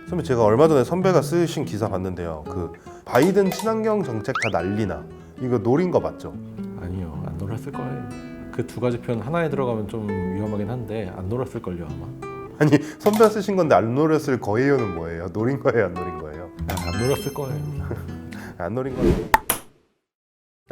선배, 제가 얼마 전에 선배가 쓰신 기사 봤는데요. 그 바이든 친환경 정책 다 난리나, 이거 노린 거 맞죠? 아니요, 안 놀았을 거예요. 그 두 가지 표현 하나에 들어가면 좀 위험하긴 한데 안 놀았을 걸요 아마. 아니, 선배가 쓰신 건데 안 노렸을 거예요는 뭐예요? 노린 거예요, 안 노린 거예요? 안 놀았을 거예요. 안 노린 거예요.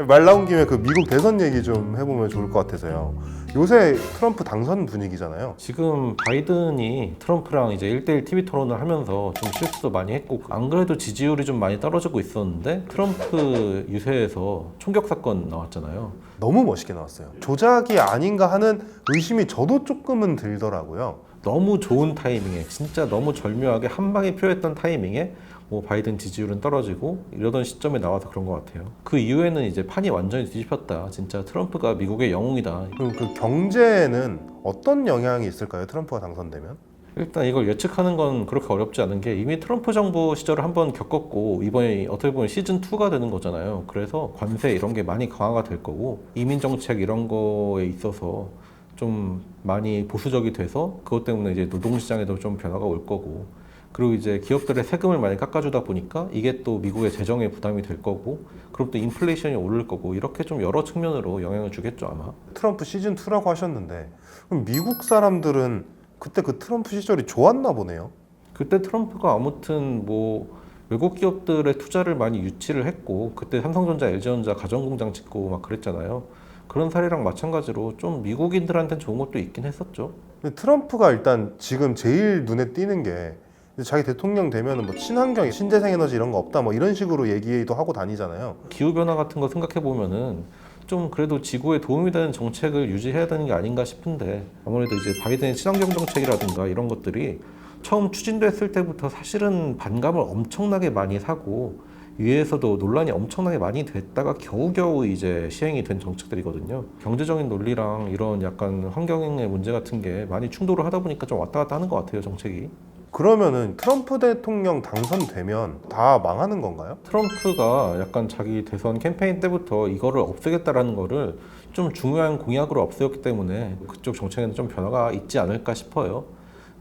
말 나온 김에 그 미국 대선 얘기 좀 해보면 좋을 것 같아서요. 요새 트럼프 당선 분위기잖아요. 지금 바이든이 트럼프랑 이제 1대1 TV 토론을 하면서 좀 실수도 많이 했고, 안 그래도 지지율이 좀 많이 떨어지고 있었는데 트럼프 유세에서 총격 사건 나왔잖아요. 너무 멋있게 나왔어요. 조작이 아닌가 하는 의심이 저도 조금은 들더라고요. 너무 좋은 타이밍에, 진짜 너무 절묘하게 한 방에 표했던 타이밍에 뭐 바이든 지지율은 떨어지고 이러던 시점에 나와서 그런 것 같아요. 그 이후에는 이제 판이 완전히 뒤집혔다. 진짜 트럼프가 미국의 영웅이다. 그럼 그 경제에는 어떤 영향이 있을까요? 트럼프가 당선되면? 일단 이걸 예측하는 건 그렇게 어렵지 않은 게 이미 트럼프 정부 시절을 한번 겪었고, 이번에 어떻게 보면 시즌2가 되는 거잖아요. 그래서 관세 이런 게 많이 강화가 될 거고, 이민 정책 이런 거에 있어서 좀 많이 보수적이 돼서 그것 때문에 이제 노동시장에도 좀 변화가 올 거고, 그리고 이제 기업들의 세금을 많이 깎아주다 보니까 이게 또 미국의 재정에 부담이 될 거고, 그럼 또 인플레이션이 오를 거고, 이렇게 좀 여러 측면으로 영향을 주겠죠 아마. 트럼프 시즌2라고 하셨는데, 그럼 미국 사람들은 그때 그 트럼프 시절이 좋았나 보네요. 그때 트럼프가 아무튼 뭐 외국 기업들의 투자를 많이 유치를 했고, 그때 삼성전자, LG전자 가전공장 짓고 막 그랬잖아요. 그런 사례랑 마찬가지로 좀 미국인들한테는 좋은 것도 있긴 했었죠. 근데 트럼프가 일단 지금 제일 눈에 띄는 게 자기 대통령 되면은 뭐 친환경, 신재생 에너지 이런 거 없다 뭐 이런 식으로 얘기도 하고 다니잖아요. 기후변화 같은 거 생각해 보면은 좀 그래도 지구에 도움이 되는 정책을 유지해야 되는 게 아닌가 싶은데, 아무래도 이제 바이든의 친환경 정책이라든가 이런 것들이 처음 추진됐을 때부터 사실은 반감을 엄청나게 많이 사고, 위에서도 논란이 엄청나게 많이 됐다가 겨우겨우 이제 시행이 된 정책들이거든요. 경제적인 논리랑 이런 약간 환경의 문제 같은 게 많이 충돌을 하다 보니까 좀 왔다 갔다 하는 것 같아요, 정책이. 그러면은 트럼프 대통령 당선되면 다 망하는 건가요? 트럼프가 약간 자기 대선 캠페인 때부터 이거를 없애겠다라는 거를 좀 중요한 공약으로 없애었기 때문에 그쪽 정책에는 좀 변화가 있지 않을까 싶어요.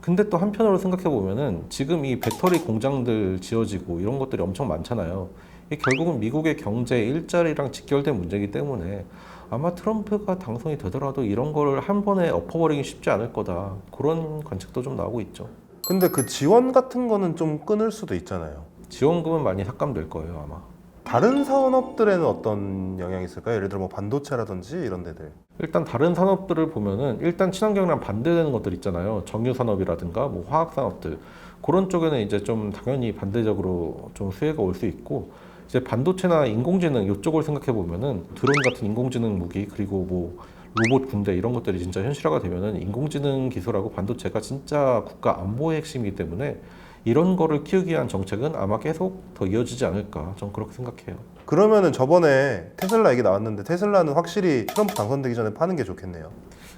근데 또 한편으로 생각해 보면은 지금 이 배터리 공장들 지어지고 이런 것들이 엄청 많잖아요. 이게 결국은 미국의 경제, 일자리랑 직결된 문제이기 때문에 아마 트럼프가 당선이 되더라도 이런 거를 한 번에 엎어버리기 쉽지 않을 거다. 그런 관측도 좀 나오고 있죠. 근데 그 지원 같은 거는 좀 끊을 수도 있잖아요. 지원금은 많이 삭감될 거예요, 아마. 다른 산업들에는 어떤 영향이 있을까요? 예를 들어 뭐 반도체라든지 이런 데들. 일단 다른 산업들을 보면은 일단 친환경이랑 반대되는 것들 있잖아요. 정유 산업이라든가 뭐 화학 산업들, 그런 쪽에는 이제 좀 당연히 반대적으로 좀 수혜가 올 수 있고, 이제 반도체나 인공지능 이쪽을 생각해 보면은 드론 같은 인공지능 무기, 그리고 뭐 로봇 군대 이런 것들이 진짜 현실화가 되면은 인공지능 기술하고 반도체가 진짜 국가 안보의 핵심이기 때문에 이런 거를 키우기 위한 정책은 아마 계속 더 이어지지 않을까, 전 그렇게 생각해요. 그러면은 저번에 테슬라 얘기 나왔는데 테슬라는 확실히 트럼프 당선되기 전에 파는 게 좋겠네요.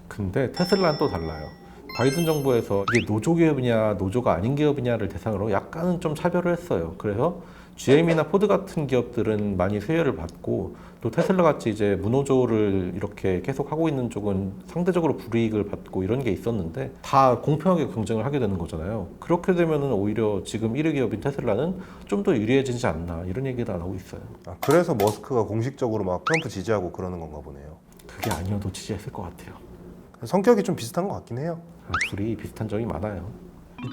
근데 테슬라는 또 달라요. 바이든 정부에서 이게 노조 기업이냐 노조가 아닌 기업이냐를 대상으로 약간은 좀 차별을 했어요. 그래서 GM이나 포드 같은 기업들은 많이 수혜를 받고, 또 테슬라 같이 이제 무노조를 이렇게 계속 하고 있는 쪽은 상대적으로 불이익을 받고 이런 게 있었는데, 다 공평하게 경쟁을 하게 되는 거잖아요. 그렇게 되면은 오히려 지금 1위 기업인 테슬라는 좀 더 유리해지지 않나, 이런 얘기가 나오고 있어요. 아, 그래서 머스크가 공식적으로 막 트럼프 지지하고 그러는 건가 보네요. 그게 아니어도 지지했을 것 같아요. 성격이 좀 비슷한 것 같긴 해요. 둘이 비슷한 점이 많아요.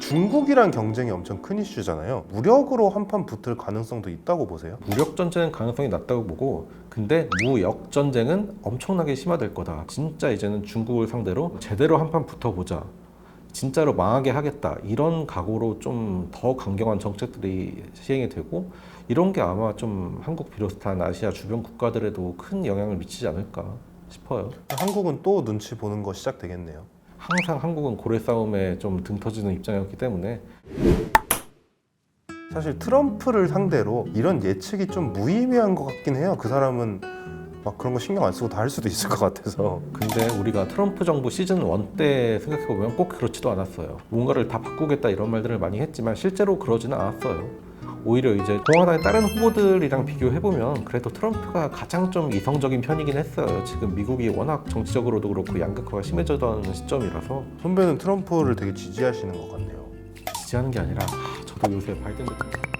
중국이랑 경쟁이 엄청 큰 이슈잖아요. 무력으로 한판 붙을 가능성도 있다고 보세요? 무력 전쟁은 가능성이 낮다고 보고, 근데 무역 전쟁은 엄청나게 심화될 거다. 진짜 이제는 중국을 상대로 제대로 한판 붙어보자, 진짜로 망하게 하겠다, 이런 각오로 좀 더 강경한 정책들이 시행이 되고, 이런 게 아마 좀 한국 비롯한 아시아 주변 국가들에도 큰 영향을 미치지 않을까 싶어요. 한국은 또 눈치 보는 거 시작되겠네요. 항상 한국은 고래 싸움에 좀 등 터지는 입장이었기 때문에. 사실 트럼프를 상대로 이런 예측이 좀 무의미한 것 같긴 해요. 그 사람은 막 그런 거 신경 안 쓰고 다 할 수도 있을 것 같아서. 근데 우리가 트럼프 정부 시즌 1 때 생각해보면 꼭 그렇지도 않았어요. 뭔가를 다 바꾸겠다 이런 말들을 많이 했지만 실제로 그러지는 않았어요. 오히려 이제 공화당의 다른 후보들이랑 비교해보면 그래도 트럼프가 가장 좀 이성적인 편이긴 했어요. 지금 미국이 워낙 정치적으로도 그렇고 양극화가 심해졌던 시점이라서. 선배는 트럼프를 되게 지지하시는 것 같네요. 지지하는 게 아니라 저도 또 요새 바이든 대통령